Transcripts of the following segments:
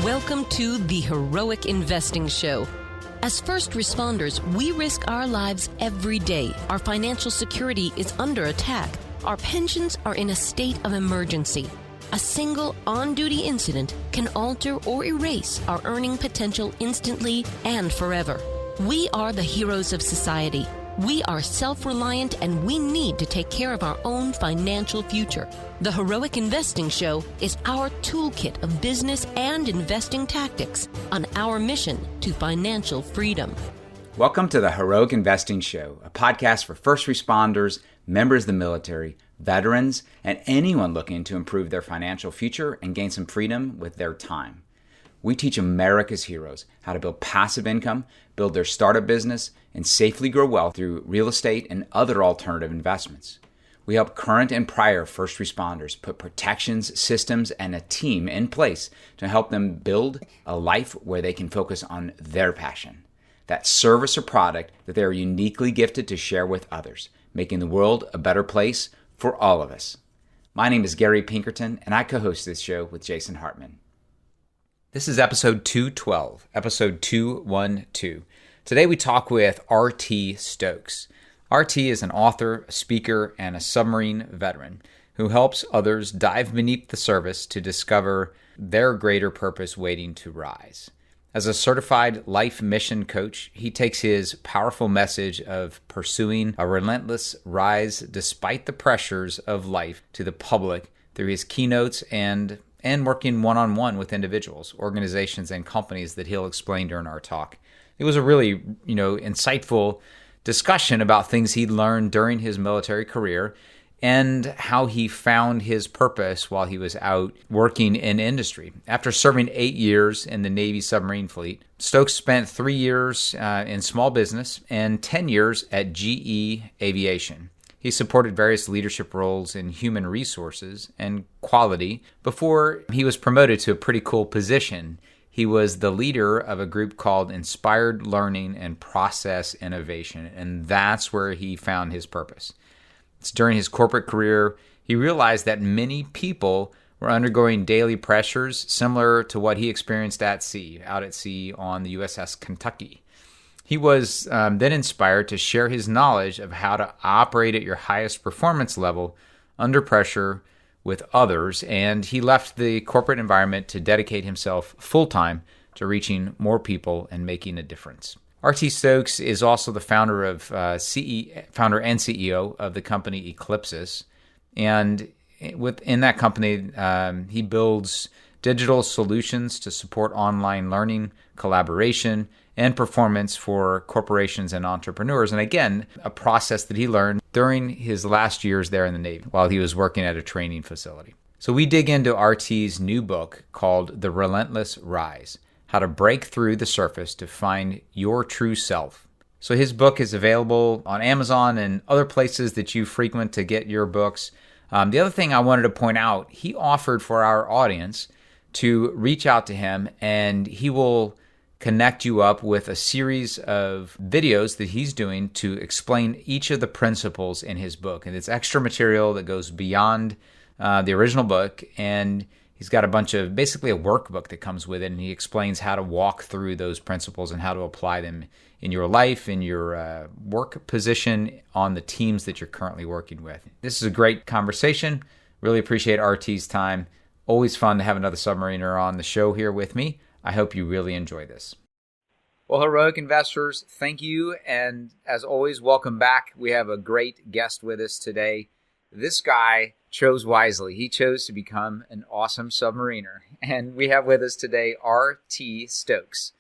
Welcome to the Heroic Investing Show. As first responders, we risk our lives every day. Our financial security is under attack. Our pensions are in a state of emergency. A single on-duty incident can alter or erase our earning potential instantly and forever. We are the heroes of society. We are self-reliant and we need to take care of our own financial future. The Heroic Investing Show is our toolkit of business and investing tactics on our mission to financial freedom. Welcome to the Heroic Investing Show, a podcast for first responders, members of the military, veterans, and anyone looking to improve their financial future and gain some freedom with their time. We teach America's heroes how to build passive income, build their startup business, and safely grow wealth through real estate and other alternative investments. We help current and prior first responders put protections, systems, and a team in place to help them build a life where they can focus on their passion, that service or product that they are uniquely gifted to share with others, making the world a better place for all of us. My name is Gary Pinkerton, and I co-host this show with Jason Hartman. This is episode 212, episode 212. Today we talk with RT Stokes. RT is an author, a speaker, and a submarine veteran who helps others dive beneath the surface to discover their greater purpose waiting to rise. As a certified life mission coach, he takes his powerful message of pursuing a relentless rise despite the pressures of life to the public through his keynotes and working one-on-one with individuals, organizations, and companies that he'll explain during our talk. It was a really, insightful discussion about things he'd learned during his military career and how he found his purpose while he was out working in industry. After serving 8 years in the Navy Submarine Fleet, Stokes spent 3 years in small business and 10 years at GE Aviation. He supported various leadership roles in human resources and quality before he was promoted to a pretty cool position. He was the leader of a group called Inspired Learning and Process Innovation, and that's where he found his purpose. It's during his corporate career, he realized that many people were undergoing daily pressures similar to what he experienced out at sea on the USS Kentucky. He was then inspired to share his knowledge of how to operate at your highest performance level under pressure with others, and he left the corporate environment to dedicate himself full-time to reaching more people and making a difference. RT Stokes is also the founder and CEO of the company Eclipsis, and within that company, he builds digital solutions to support online learning, collaboration, and performance for corporations and entrepreneurs. And again, a process that he learned during his last years there in the Navy while he was working at a training facility. So we dig into RT's new book called The Relentless Rise, How to Break Through the Surface to Find Your True Self. So his book is available on Amazon and other places that you frequent to get your books. The other thing I wanted to point out, he offered for our audience to reach out to him, and he will connect you up with a series of videos that he's doing to explain each of the principles in his book. And it's extra material that goes beyond the original book, and he's got a bunch of, basically a workbook that comes with it, and he explains how to walk through those principles and how to apply them in your life, in your work position, on the teams that you're currently working with. This is a great conversation. Really appreciate RT's time. Always fun to have another submariner on the show here with me. I hope you really enjoy this. Well, Heroic Investors, thank you. And as always, welcome back. We have a great guest with us today. This guy chose wisely. He chose to become an awesome submariner. And we have with us today RT Stokes.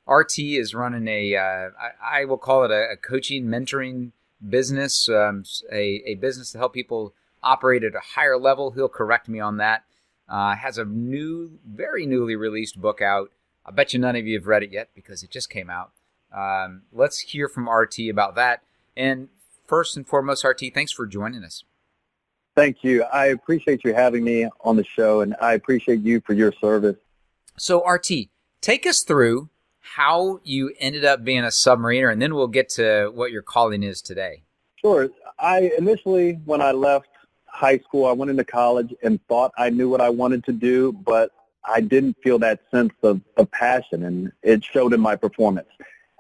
RT is running I will call it a coaching, mentoring business, a business to help people operate at a higher level. He'll correct me on that. Has a very newly released book out. I bet you none of you have read it yet because it just came out. Let's hear from RT about that. And first and foremost, RT, thanks for joining us. Thank you. I appreciate you having me on the show, and I appreciate you for your service. So, RT, take us through how you ended up being a submariner, and then we'll get to what your calling is today. Sure. I initially, when I left high school, I went into college and thought I knew what I wanted to do, but I didn't feel that sense of passion, and it showed in my performance.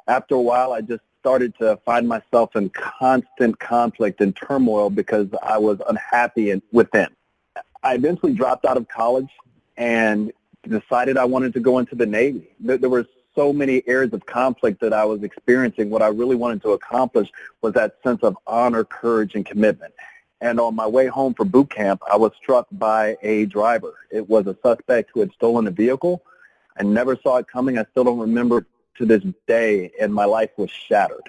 After a while, I just started to find myself in constant conflict and turmoil because I was unhappy within. I eventually dropped out of college and decided I wanted to go into the Navy. There were so many areas of conflict that I was experiencing. What I really wanted to accomplish was that sense of honor, courage, and commitment. And on my way home from boot camp, I was struck by a driver. It was a suspect who had stolen a vehicle. I never saw it coming. I still don't remember to this day, and my life was shattered.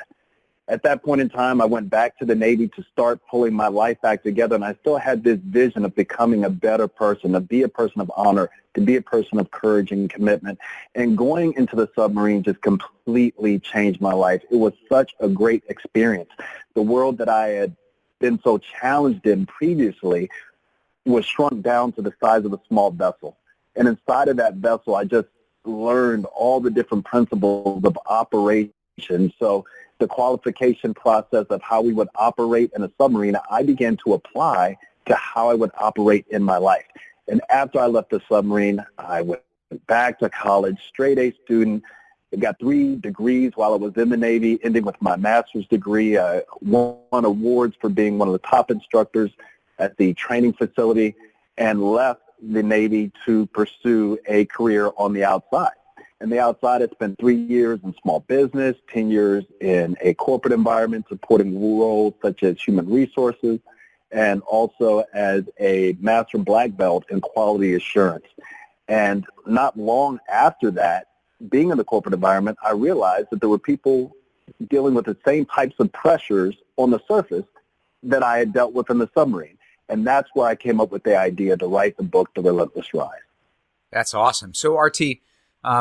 At that point in time, I went back to the Navy to start pulling my life back together, and I still had this vision of becoming a better person, to be a person of honor, to be a person of courage and commitment. And going into the submarine just completely changed my life. It was such a great experience. The world that I had been so challenged in previously was shrunk down to the size of a small vessel. And inside of that vessel, I just learned all the different principles of operation. So the qualification process of how we would operate in a submarine, I began to apply to how I would operate in my life. And after I left the submarine, I went back to college, straight A student. I got 3 degrees while I was in the Navy, ending with my master's degree. I won awards for being one of the top instructors at the training facility, and left the Navy to pursue a career on the outside. And the outside, I spent 3 years in small business, 10 years in a corporate environment, supporting roles such as human resources, and also as a master black belt in quality assurance. And not long after that, being in the corporate environment, I realized that there were people dealing with the same types of pressures on the surface that I had dealt with in the submarine. And that's where I came up with the idea to write the book, The Relentless Rise. That's awesome. So, RT,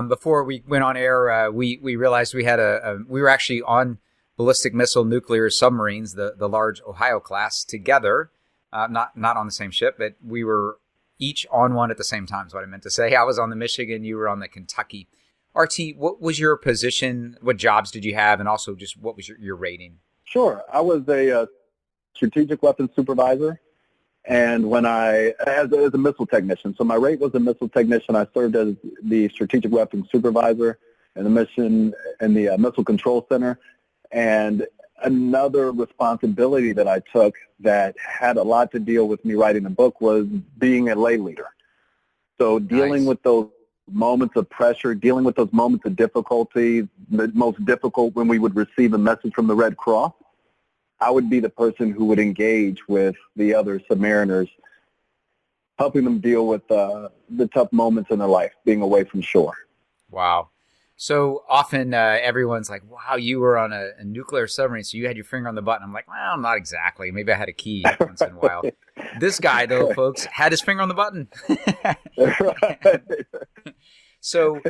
before we went on air, we realized we had we were actually on ballistic missile nuclear submarines, the large Ohio class, together, not on the same ship, but we were each on one at the same time is what I meant to say. I was on the Michigan, you were on the Kentucky. RT, what was your position? What jobs did you have? And also just what was your rating? Sure. I was a strategic weapons supervisor. And when as a missile technician, so my rate was a missile technician. I served as the strategic weapons supervisor in the Missile Control Center. And another responsibility that I took that had a lot to deal with me writing the book was being a lay leader. So dealing with those moments of pressure, dealing with those moments of difficulty, the most difficult when we would receive a message from the Red Cross, I would be the person who would engage with the other submariners, helping them deal with the tough moments in their life, being away from shore. Wow. So often everyone's like, wow, you were on a nuclear submarine, so you had your finger on the button. I'm like, well, not exactly. Maybe I had a key once in a while. This guy, though, folks, had his finger on the button. So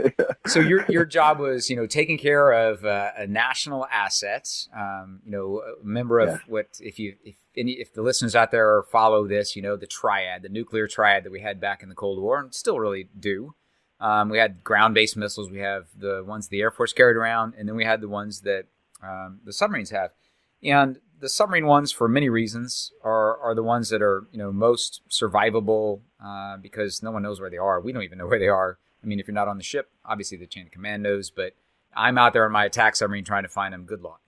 your job was, taking care of national assets. A member of if the listeners out there follow this, the triad, the nuclear triad that we had back in the Cold War, and still really do. We had ground-based missiles. We have the ones the Air Force carried around, and then we had the ones that the submarines have. And the submarine ones, for many reasons, are the ones that are most survivable because no one knows where they are. We don't even know where they are. I mean, if you're not on the ship, obviously the chain of command knows, but I'm out there on my attack submarine trying to find them. Good luck.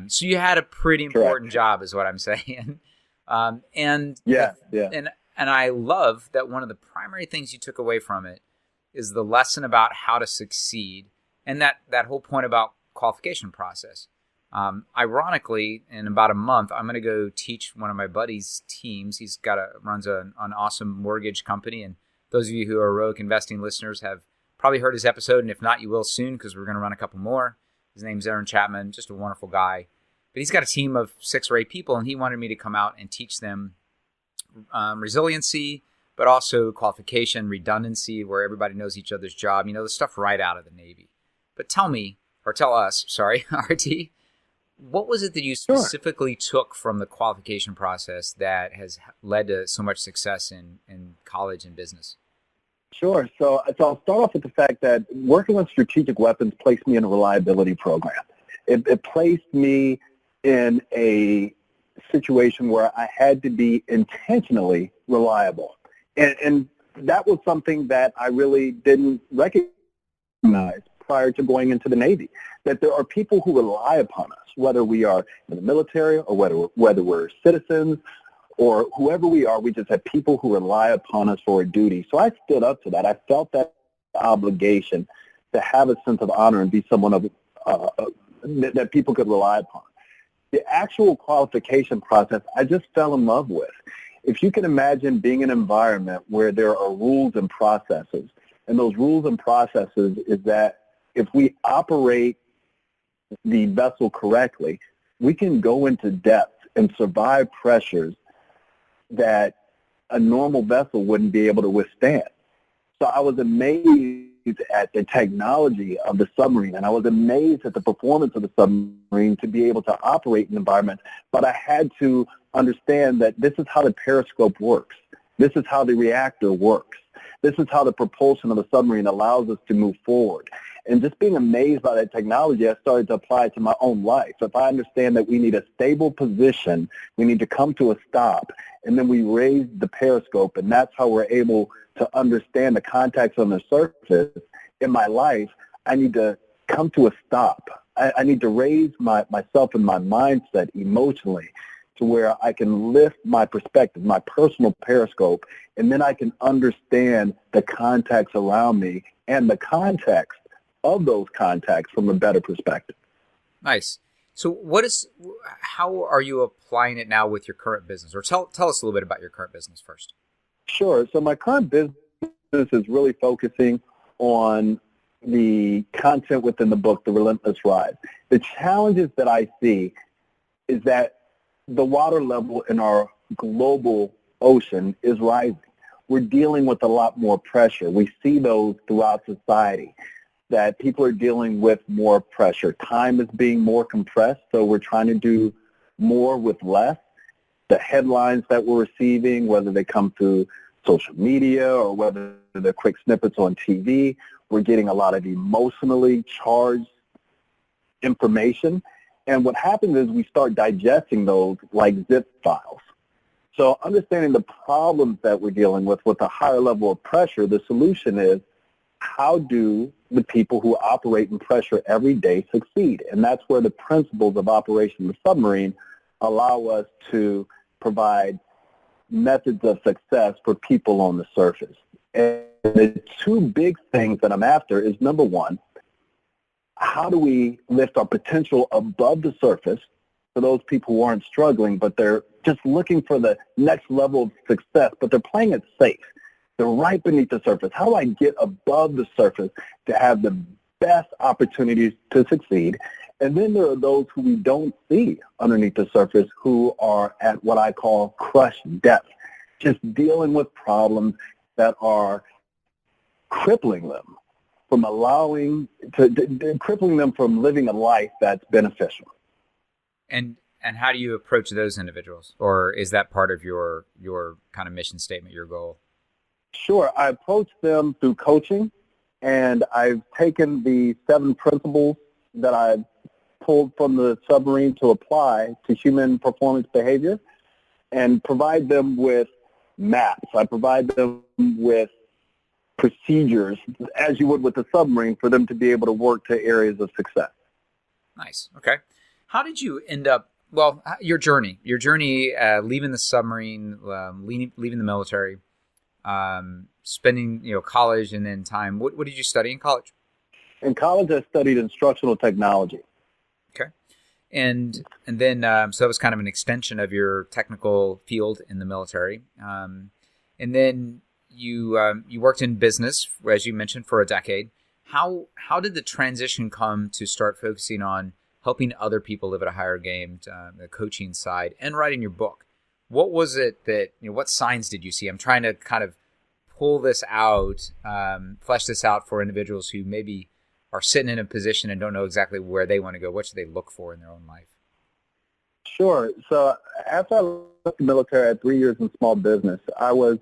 So you had a pretty important job, is what I'm saying. And I love that one of the primary things you took away from it is the lesson about how to succeed, and that whole point about qualification process. Ironically, in about a month, I'm going to go teach one of my buddy's teams. He's runs an awesome mortgage company, and those of you who are Heroic Investing listeners have probably heard his episode, and if not, you will soon because we're going to run a couple more. His name's Aaron Chapman, just a wonderful guy. But he's got a team of 6 or 8 people, and he wanted me to come out and teach them resiliency, but also qualification, redundancy, where everybody knows each other's job, the stuff right out of the Navy. But tell us, RT, what was it that you specifically took from the qualification process that has led to so much success in college and business? Sure. So I'll start off with the fact that working with strategic weapons placed me in a reliability program. It placed me in a situation where I had to be intentionally reliable. And that was something that I really didn't recognize prior to going into the Navy, that there are people who rely upon us, whether we are in the military or whether we're citizens or whoever we are. We just have people who rely upon us for a duty. So I stood up to that. I felt that obligation to have a sense of honor and be someone of that people could rely upon. The actual qualification process, I just fell in love with. If you can imagine being in an environment where there are rules and processes, and those rules and processes is that if we operate the vessel correctly, we can go into depth and survive pressures that a normal vessel wouldn't be able to withstand. So I was amazed at the technology of the submarine, and I was amazed at the performance of the submarine to be able to operate in environments, but I had to understand that this is how the periscope works. This is how the reactor works. This is how the propulsion of the submarine allows us to move forward. And just being amazed by that technology, I started to apply it to my own life. If I understand that we need a stable position, we need to come to a stop, and then we raise the periscope, and that's how we're able to understand the contacts on the surface. In my life, I need to come to a stop. I need to raise myself and my mindset emotionally to where I can lift my perspective, my personal periscope, and then I can understand the contacts around me and the context of those contacts from a better perspective. Nice. So how are you applying it now with your current business? Or tell us a little bit about your current business first. Sure. So my current business is really focusing on the content within the book, The Relentless Ride. The challenges that I see is that the water level in our global ocean is rising. We're dealing with a lot more pressure. We see those throughout society, that people are dealing with more pressure. Time is being more compressed, so we're trying to do more with less. The headlines that we're receiving, whether they come through social media or whether they're quick snippets on TV, we're getting a lot of emotionally charged information. And what happens is we start digesting those like zip files. So understanding the problems that we're dealing with a higher level of pressure, the solution is, how do the people who operate in pressure every day succeed? And that's where the principles of Operation the Submarine allow us to provide methods of success for people on the surface. And the two big things that I'm after is, number one, how do we lift our potential above the surface for those people who aren't struggling, but they're just looking for the next level of success, but they're playing it safe. They're right beneath the surface. How do I get above the surface to have the best opportunities to succeed? And then there are those who we don't see underneath the surface who are at what I call crush depth, just dealing with problems that are crippling them from crippling them from living a life that's beneficial. And how do you approach those individuals? Or is that part of your kind of mission statement, your goal? Sure. I approach them through coaching, and I've taken the 7 principles that I've pulled from the submarine to apply to human performance behavior and provide them with maps. I provide them with procedures, as you would with the submarine, for them to be able to work to areas of success. Nice. Okay. How did you end up, your journey, leaving the submarine, leaving the military, spending, college and then time. What did you study in college? In college, I studied instructional technology. Okay. And then, so that was kind of an extension of your technical field in the military. And then you worked in business, as you mentioned, for a decade. How did the transition come to start focusing on helping other people live at a higher game, the coaching side, and writing your book? What was it that, what signs did you see? I'm trying to kind of pull this out, flesh this out for individuals who maybe are sitting in a position and don't know exactly where they want to go. What should they look for in their own life? Sure. So after I left the military, I had 3 years in small business. I was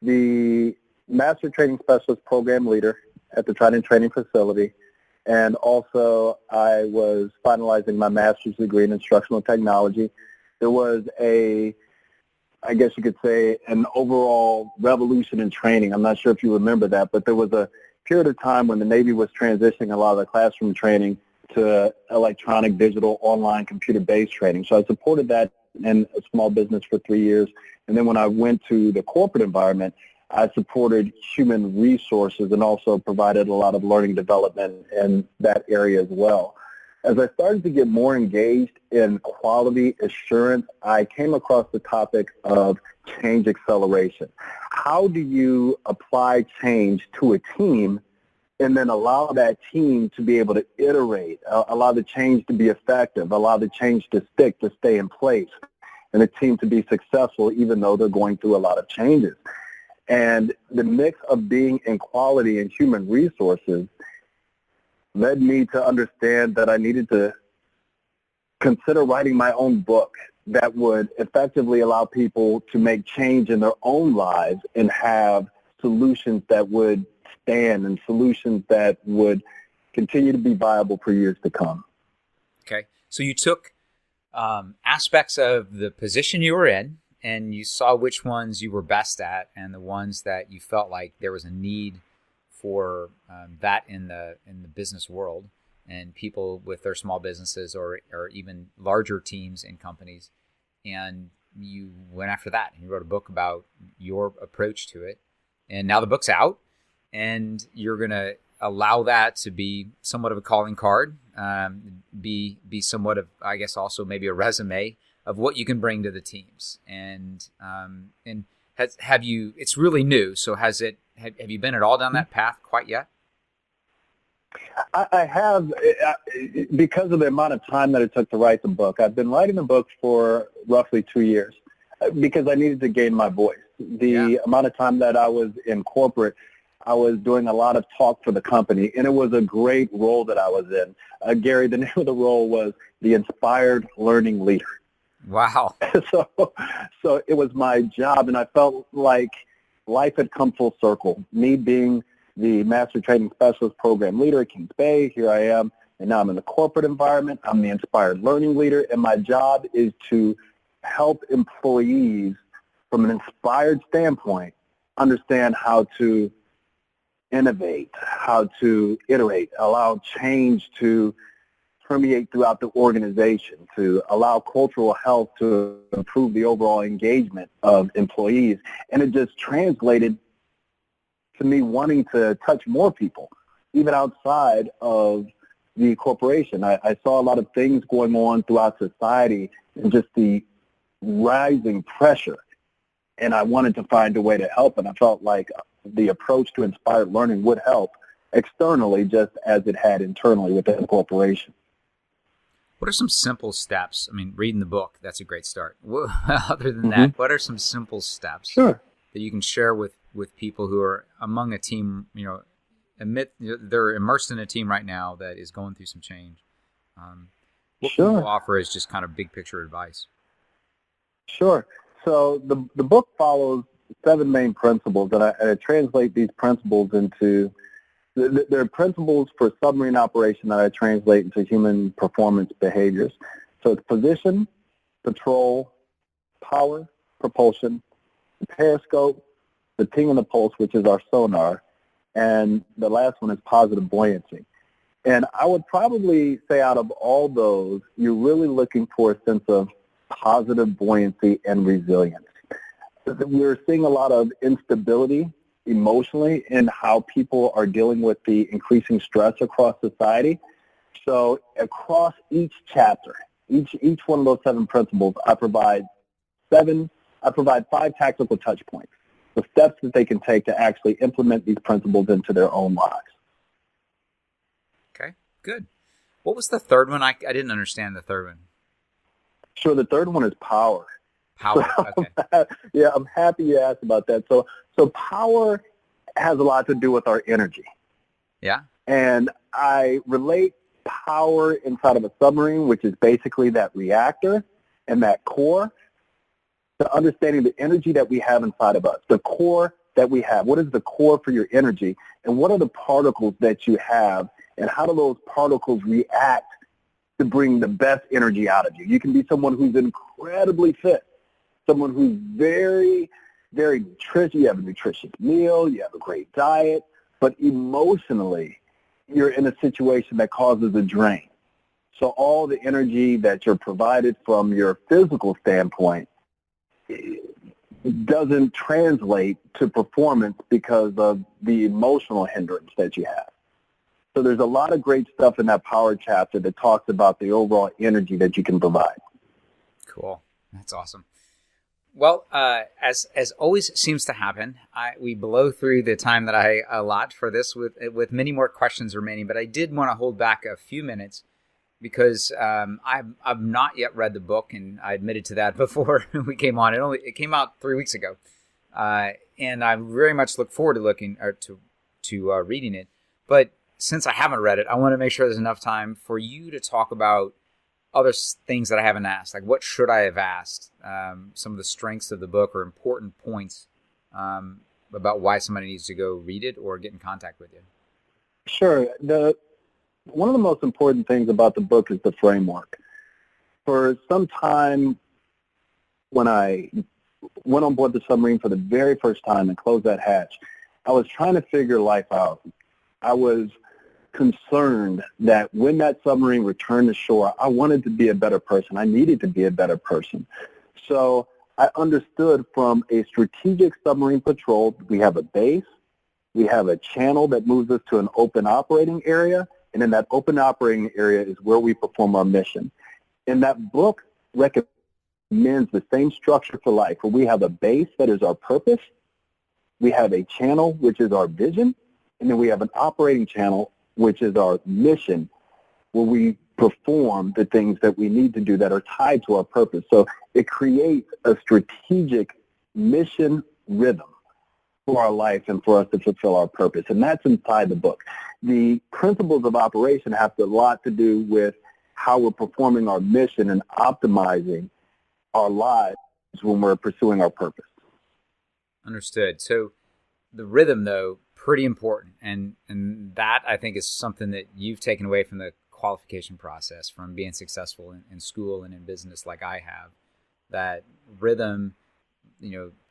the Master Training Specialist Program Leader at the Trident Training Facility, and also I was finalizing my master's degree in instructional technology. There was a I guess you could say, an overall revolution in training. I'm not sure if you remember that, but there was a period of time when the Navy was transitioning a lot of the classroom training to electronic, digital, online, computer-based training. So I supported that in a small business for 3 years. And then when I went to the corporate environment, I supported human resources and also provided a lot of learning development in that area as well. As I started to get more engaged in quality assurance, I came across the topic of change acceleration. How do you apply change to a team and then allow that team to be able to iterate, allow the change to be effective, allow the change to stick, to stay in place, and a team to be successful even though they're going through a lot of changes? And the mix of being in quality and human resources led me to understand that I needed to consider writing my own book that would effectively allow people to make change in their own lives and have solutions that would stand and solutions that would continue to be viable for years to come. Okay. So you took aspects of the position you were in, and you saw which ones you were best at and the ones that you felt like there was a need for that in the business world, and people with their small businesses or even larger teams and companies. And you went after that, and you wrote a book about your approach to it. And now the book's out, and you're going to allow that to be somewhat of a calling card, be somewhat of, I guess, also maybe a resume of what you can bring to the teams. And have you, it's really new, so have you been at all down that path quite yet? I have, because of the amount of time that it took to write the book. I've been writing the book for roughly 2 years because I needed to gain my voice. The amount of time that I was in corporate, I was doing a lot of talk for the company, and it was a great role that I was in. Gary, the name of the role was the Inspired Learning Leader. Wow. So it was my job, and I felt like life had come full circle. Me being the Master Training Specialist Program Leader at Kings Bay, here I am, and now I'm in the corporate environment. I'm the Inspired Learning Leader, and my job is to help employees from an inspired standpoint understand how to innovate, how to iterate, allow change to permeate throughout the organization, to allow cultural health to improve the overall engagement of employees. And it just translated to me wanting to touch more people, even outside of the corporation. I saw a lot of things going on throughout society and just the rising pressure, and I wanted to find a way to help, and I felt like the approach to inspired learning would help externally just as it had internally within the corporation. What are some simple steps? I mean, reading the book, that's a great start. Other than that, what are some simple steps that you can share with people who are among a team, they're immersed in a team right now that is going through some change? What can you offer as just kind of big picture advice? Sure. So the book follows 7 main principles, and I translate these principles into there are principles for submarine operation that I translate into human performance behaviors. So it's position, patrol, power, propulsion, the periscope, the ping and the pulse, which is our sonar, and the last one is positive buoyancy. And I would probably say out of all those, you're really looking for a sense of positive buoyancy and resilience. We're seeing a lot of instability emotionally in how people are dealing with the increasing stress across society. So across each chapter, each one of those 7 principles, I provide 5 tactical touch points, the steps that they can take to actually implement these principles into their own lives. Okay, good. What was the third one? I didn't understand the third one. Sure, the third one is power. Power, okay. I'm happy you asked about that. So power has a lot to do with our energy. Yeah. And I relate power inside of a submarine, which is basically that reactor and that core, to understanding the energy that we have inside of us, the core that we have. What is the core for your energy, and what are the particles that you have, and how do those particles react to bring the best energy out of you? You can be someone who's incredibly fit, someone who's very, very nutritious. You have a nutritious meal, you have a great diet, but emotionally, you're in a situation that causes a drain. So all the energy that you're provided from your physical standpoint doesn't translate to performance because of the emotional hindrance that you have. So there's a lot of great stuff in that power chapter that talks about the overall energy that you can provide. Cool. That's awesome. Well, as always seems to happen, we blow through the time that I allot for this with many more questions remaining, but I did want to hold back a few minutes because I've not yet read the book, and I admitted to that before we came on. It came out 3 weeks ago, and I very much look forward to reading it. But since I haven't read it, I want to make sure there's enough time for you to talk about other things that I haven't asked, like what should I have asked, some of the strengths of the book or important points about why somebody needs to go read it or get in contact with you. Sure. One of the most important things about the book is the framework. For some time, when I went on board the submarine for the very first time and closed that hatch, I was trying to figure life out. I was concerned that when that submarine returned to shore, I wanted to be a better person. I needed to be a better person. So I understood from a strategic submarine patrol, we have a base, we have a channel that moves us to an open operating area, and in that open operating area is where we perform our mission. And that book recommends the same structure for life, where we have a base that is our purpose, we have a channel, which is our vision, and then we have an operating channel, which is our mission, where we perform the things that we need to do that are tied to our purpose. So it creates a strategic mission rhythm for our life and for us to fulfill our purpose. And that's inside the book. The principles of operation have a lot to do with how we're performing our mission and optimizing our lives when we're pursuing our purpose. Understood. So the rhythm, though, pretty important. And that, I think, is something that you've taken away from the qualification process, from being successful in school and in business like I have. That rhythm,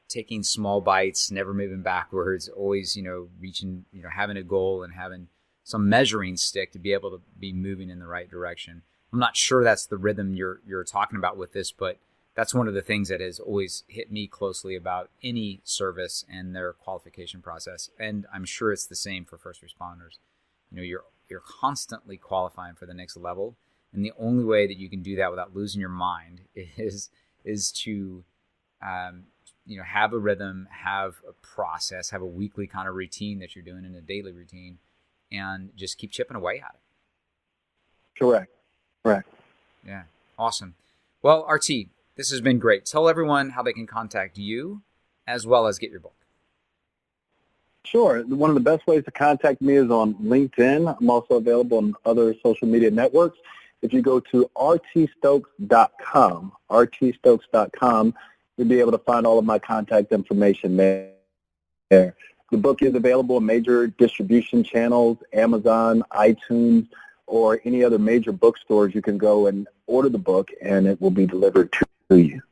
taking small bites, never moving backwards, always, reaching, having a goal and having some measuring stick to be able to be moving in the right direction. I'm not sure that's the rhythm you're talking about with this, but that's one of the things that has always hit me closely about any service and their qualification process. And I'm sure it's the same for first responders. You're constantly qualifying for the next level. And the only way that you can do that without losing your mind is to, have a rhythm, have a process, have a weekly kind of routine that you're doing and a daily routine, and just keep chipping away at it. Correct. Yeah. Awesome. Well, RT, this has been great. Tell everyone how they can contact you as well as get your book. Sure. One of the best ways to contact me is on LinkedIn. I'm also available on other social media networks. If you go to rtstokes.com, you'll be able to find all of my contact information there. The book is available in major distribution channels, Amazon, iTunes, or any other major bookstores. You can go and order the book, and it will be delivered to you.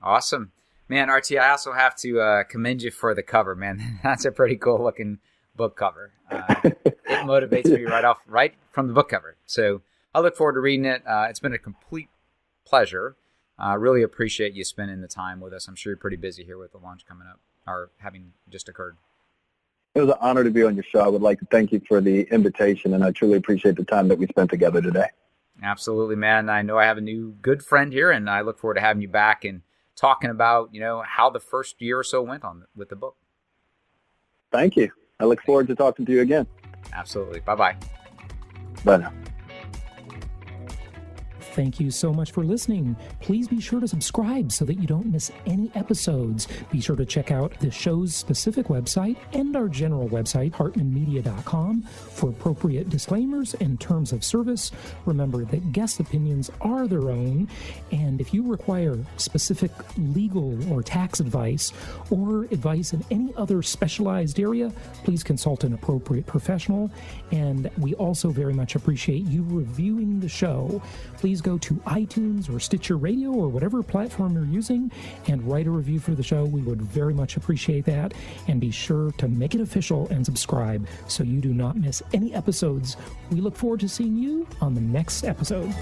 Awesome. Man, RT, I also have to commend you for the cover, man. That's a pretty cool-looking book cover. It motivates me right from the book cover. So I look forward to reading it. It's been a complete pleasure. I really appreciate you spending the time with us. I'm sure you're pretty busy here with the launch coming up, or having just occurred. It was an honor to be on your show. I would like to thank you for the invitation, and I truly appreciate the time that we spent together today. Absolutely, man. I know I have a new good friend here, and I look forward to having you back and talking about, how the first year or so went on with the book. Thank you. I look forward to talking to you again. Absolutely. Bye-bye. Bye now. Thank you so much for listening. Please be sure to subscribe so that you don't miss any episodes. Be sure to check out the show's specific website and our general website, hartmanmedia.com, for appropriate disclaimers and terms of service. Remember that guest opinions are their own, and if you require specific legal or tax advice or advice in any other specialized area, please consult an appropriate professional. And we also very much appreciate you reviewing the show. Please go to iTunes or Stitcher Radio or whatever platform you're using and write a review for the show. We would very much appreciate that. And be sure to make it official and subscribe so you do not miss any episodes. We look forward to seeing you on the next episode.